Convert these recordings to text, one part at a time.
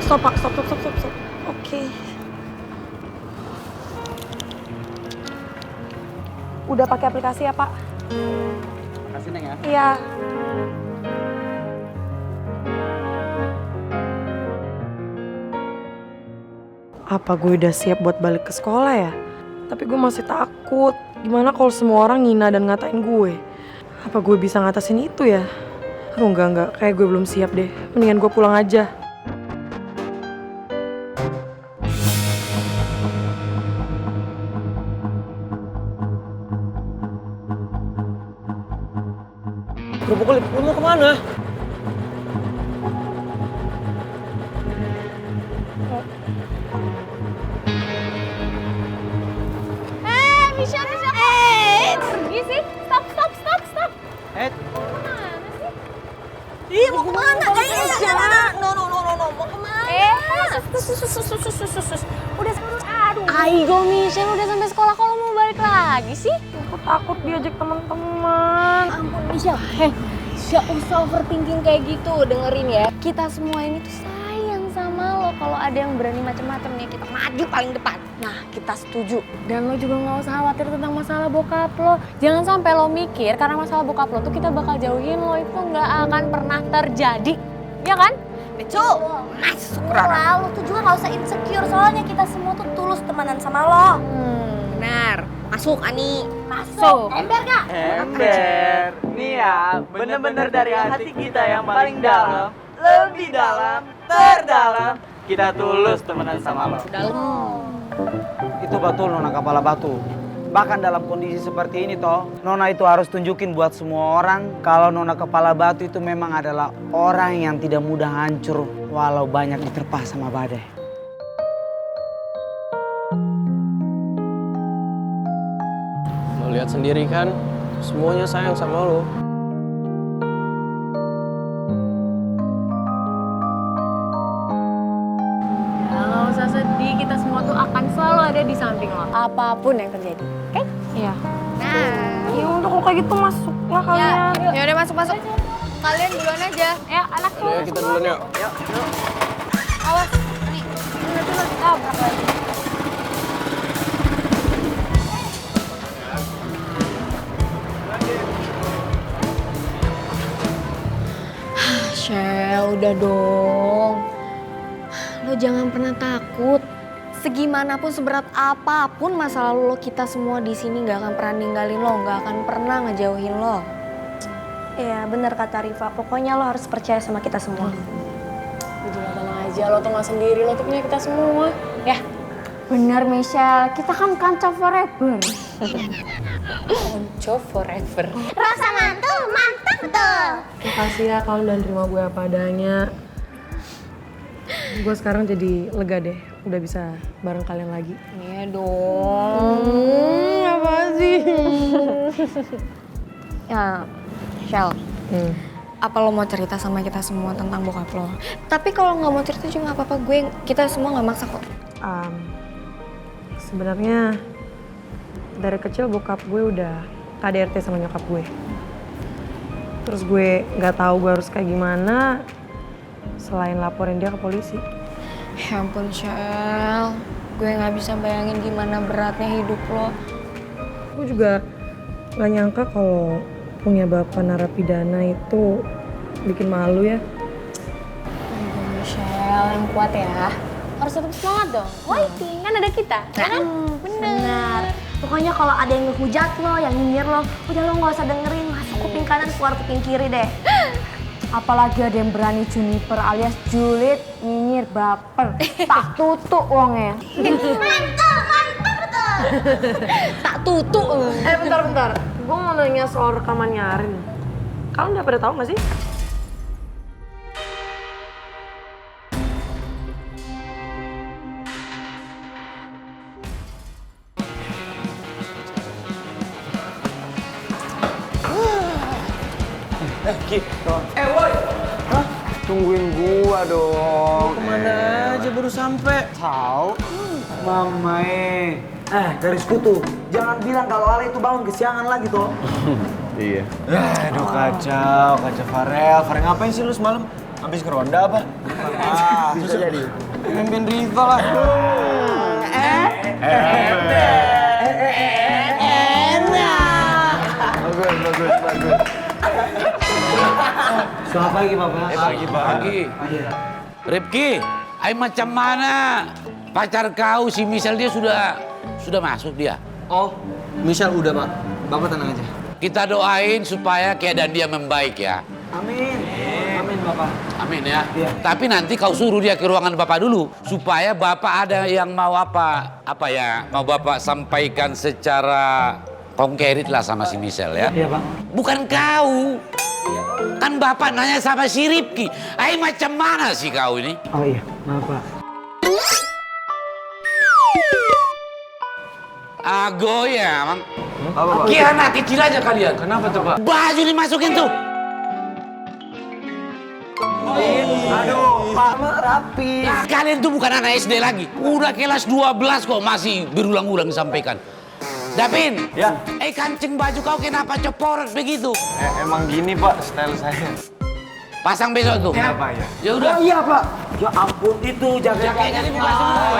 Stop, Pak. Stop. Oke. Udah pakai aplikasi ya, Pak? Makasih, Neng ya. Iya. Apa gue udah siap buat balik ke sekolah ya? Tapi gue masih takut. Gimana kalau semua orang ngina dan ngatain gue? Apa gue bisa ngatasin itu ya? Aduh enggak. Kayak gue belum siap deh. Mendingan gue pulang aja. Kerupuk kulit, lu mau kemana? Michelle. Pergi sih. Stop. Kemana sih? Ih, mau kemana? Jangan. No. Mau kemana? Sus. Udah, aduh. Aigo, Michelle udah sampai sekolah kalau mau balik lagi sih. Aku takut diajak teman-teman. Ampun, Michelle. Gak usah overthinking kayak gitu. Dengerin ya. Kita semua ini tuh sayang sama lo. Kalau ada yang berani macam-macam nih, kita maju paling depan. Nah, kita setuju. Dan lo juga gak usah khawatir tentang masalah bokap lo. Jangan sampai lo mikir karena masalah bokap lo tuh kita bakal jauhin lo. Itu gak akan pernah terjadi. Ya kan? Betul. Masuk Rara. Lo tuh juga gak usah insecure. Soalnya kita semua tuh tulus temenan sama lo. Benar. Masuk, Ani. Masuk. Ember gak? Ember. Nih ya, bener-bener dari hati kita yang paling dalam, lebih dalam, terdalam. Kita tulus temenan sama lo. Itu betul Nona Kepala Batu. Bahkan dalam kondisi seperti ini toh, Nona itu harus tunjukin buat semua orang kalau Nona Kepala Batu itu memang adalah orang yang tidak mudah hancur walau banyak diterpa sama badai. Lo lihat sendiri kan, semuanya sayang sama lo. Gak usah sedih, kita semua tuh akan selalu ada di samping lo. Apapun yang terjadi, oke? Iya. Nah, Ya udah kalau kayak gitu masuklah kalian. ya udah masuk. Kalian duluan aja. Ya, anak tuh. Ayo kita duluan yuk. Awas, nih. Nanti lo ditabrak lagi. Shell, udah dong. Lo jangan pernah takut. Segimanapun, seberat apapun masa lalu lo, kita semua di sini nggak akan pernah ninggalin lo, nggak akan pernah ngejauhin lo. Iya, bener kata Riva. Pokoknya lo harus percaya sama kita semua. Udah tenang aja, lo tuh nggak sendiri, lo tuh punya kita semua. Ya, bener Michelle, kita kan kanca forever. Kanca forever. Rasa mantul, mantap betul. Makasih ya kalian udah terima gue apa adanya. Gue sekarang jadi lega deh, udah bisa bareng kalian lagi. Iya dong. Apa sih? Ya, Shell. Apa lo mau cerita sama kita semua tentang bokap lo? Tapi kalau nggak mau cerita juga nggak apa-apa, kita semua nggak maksa kok. Sebenarnya dari kecil bokap gue udah KDRT sama nyokap gue. Terus gue nggak tahu gue harus kayak gimana selain laporin dia ke polisi. Ya ampun, Shell. Gue nggak bisa bayangin gimana beratnya hidup lo. Gue juga nggak nyangka kalau punya bapak narapidana itu bikin malu ya. Aduh, Michelle, yang kuat ya. Harus tetap semangat dong. Fighting, kan ada kita. Ya kan? Bener. Pokoknya kalau ada yang ngehujat lo, yang nyinyir lo, udah lo nggak usah dengerin. Masuk kuping kanan, keluar kuping kiri deh. Apalagi ada yang berani Juniper alias Julid nyinyir baper. Tak tutuk wongnya. Mantap betul. Tak tutup. Bentar. Gue mau nanya soal rekamannya Arin. Kalian udah pada tahu nggak sih? Ki, woi. Hah? Tungguin gua dong. Kemana aja baru sampai? Tahu? Mama dari sekutu. Jangan bilang kalau Ale itu bangun kesiangan lagi toh. Iya. Aduh kacau Farel. Farel ngapain sih lu semalam? Habis ke ronda apa? Bisa jadi. Mimpin rival lah. Bagus. Selamat pagi, Bapak. Pagi. Rifki, ay macam mana? Pacar kau si Michelle dia sudah masuk dia. Oh, Michelle udah Pak. Bapak tenang aja. Kita doain supaya keadaan dia membaik ya. Amin. Amin, Bapak. Amin ya. Iya. Tapi nanti kau suruh dia ke ruangan Bapak dulu supaya Bapak ada yang mau mau Bapak sampaikan secara konkret lah sama si Michelle ya. Iya, Pak. Bukan kau. Kan Bapak nanya sama si Rifki. Ay macam mana sih kau ini? Oh iya, maaf, Pak. Ago ya, Mang. Apa, Pak? Anak kecil aja kalian. Kenapa tuh, Pak? Baju dimasukin tuh. Aduh, Pak rapi. Kalian tuh bukan anak SD lagi. Udah kelas 12 kok masih berulang-ulang disampaikan. Davin, Ya. kancing baju kau kenapa coporat begitu? Emang gini Pak, style saya. Pasang besok tuh. Ya Pak ya. Ya udah. Oh iya, Pak. Ya ampun, itu Jaketnya dibuka semua.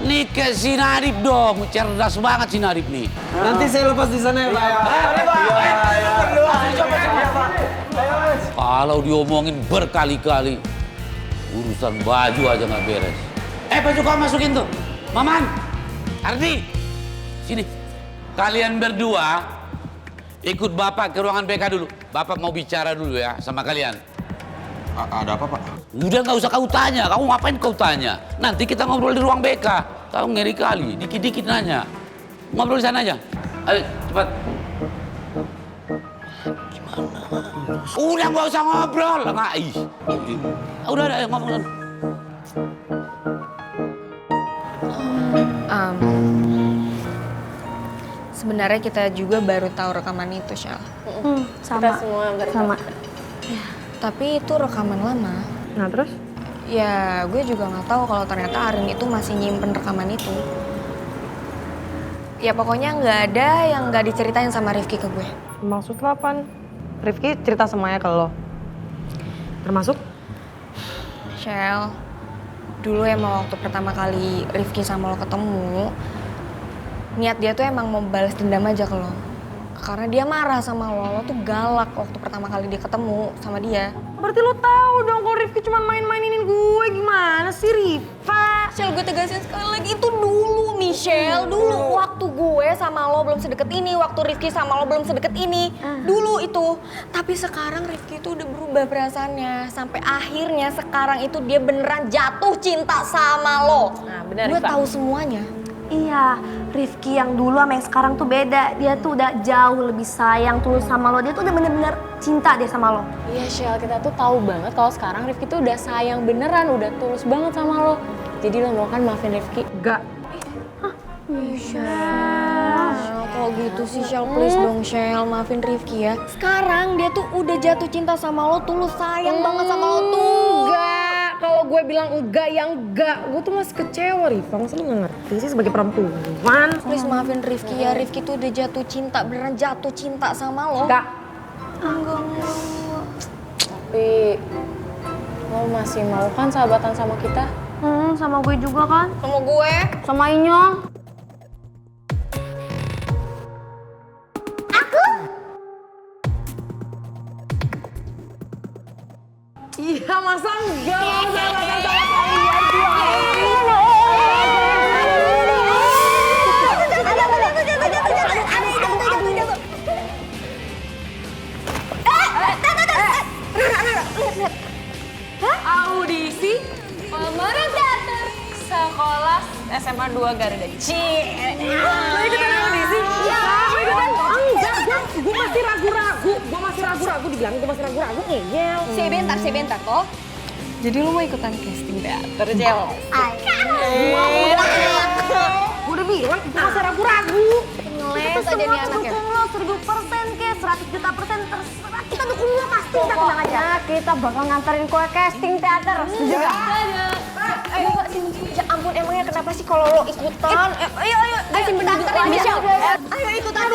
Nih ke si Nadib dong, cerdas banget si Nadib nih. Nanti saya lepas di sana ya Pak. Kalau diomongin berkali-kali, urusan baju aja nggak beres. Baju kau masukin tuh. Maman, Ardi, sini. Kalian berdua ikut Bapak ke ruangan BK dulu. Bapak mau bicara dulu ya sama kalian. Ada apa, Pak? Udah nggak usah kau tanya, kamu ngapain kau tanya? Nanti kita ngobrol di ruang BK. Kau ngeri kali, dikit-dikit nanya. Ngobrol di sana aja. Ayo, cepat. Udah nggak usah ngobrol, nggak Udah, ayo ngomong. Sebenarnya kita juga baru tahu rekaman itu, Shell. Sama. Sama. Tapi itu rekaman lama. Nah terus? Ya, gue juga nggak tahu kalau ternyata Arin itu masih nyimpen rekaman itu. Ya pokoknya nggak ada yang nggak diceritain sama Rifki ke gue. Maksud lo apaan? Rifki cerita semuanya ke lo? Termasuk? Shell, dulu emang waktu pertama kali Rifki sama lo ketemu, niat dia tuh emang mau balas dendam aja ke lo. Karena dia marah sama lo tuh galak waktu pertama kali dia ketemu sama dia. Berarti lo tahu dong kalau Rifki cuma main-mainin gue. Gimana sih Rifa? Shell, gue tegasin sekali lagi, itu dulu Michelle, dulu waktu gue sama lo belum sedeket ini, waktu Rifki sama lo belum sedeket ini, dulu itu. Tapi sekarang Rifki itu udah berubah perasaannya, sampai akhirnya sekarang itu dia beneran jatuh cinta sama lo. Nah, benar, gue Rifa. tahu semuanya. Iya, Rifki yang dulu sama yang sekarang tuh beda. Dia tuh udah jauh lebih sayang tulus sama lo. Dia tuh udah bener-bener cinta dia sama lo. Iya Shell, kita tuh tahu banget kalau sekarang Rifki tuh udah sayang beneran, udah tulus banget sama lo. Jadi lo mau kan maafin Rifki? Gak. Kalau gitu sih Shell, please dong Shell, maafin Rifki ya. Sekarang dia tuh udah jatuh cinta sama lo, tulus sayang banget sama lo tuh. Enggak. Kalau gue bilang enggak ya enggak. Gue tuh masih kecewa Rifa. Masa lo gak ngerti sih sebagai perempuan? Please maafin Rifki ya, Rifki tuh udah jatuh cinta, beneran jatuh cinta sama lo. Enggak. Enggak. Tapi lo masih mau kan sahabatan sama kita? Sama gue juga kan. Sama gue. Sama Inyo. Iya masa enggak? Audisi pemeran teater sekolah SMA 2 Garuda. Cie. Lo ikutan audisi? Iya. Enggak. Gue masih ragu-ragu. Dibilang gue masih ragu-ragu. Ngeyel. Sebentar toh. Jadi lo mau ikutan casting teater, Cel? Gue udah bilang gue masih ragu-ragu. Ngeles aja nih anak ya. Dukung lo 1000% ke 100 juta persen terserah. Kita dukung lo pasti. Kita tenang aja. Kita bakal nganterin kue casting teater. Setuju gak? Ya ampun, emangnya kenapa sih kalau lo ikutan? Ayo, simpen duit aja. Ayo ikutan.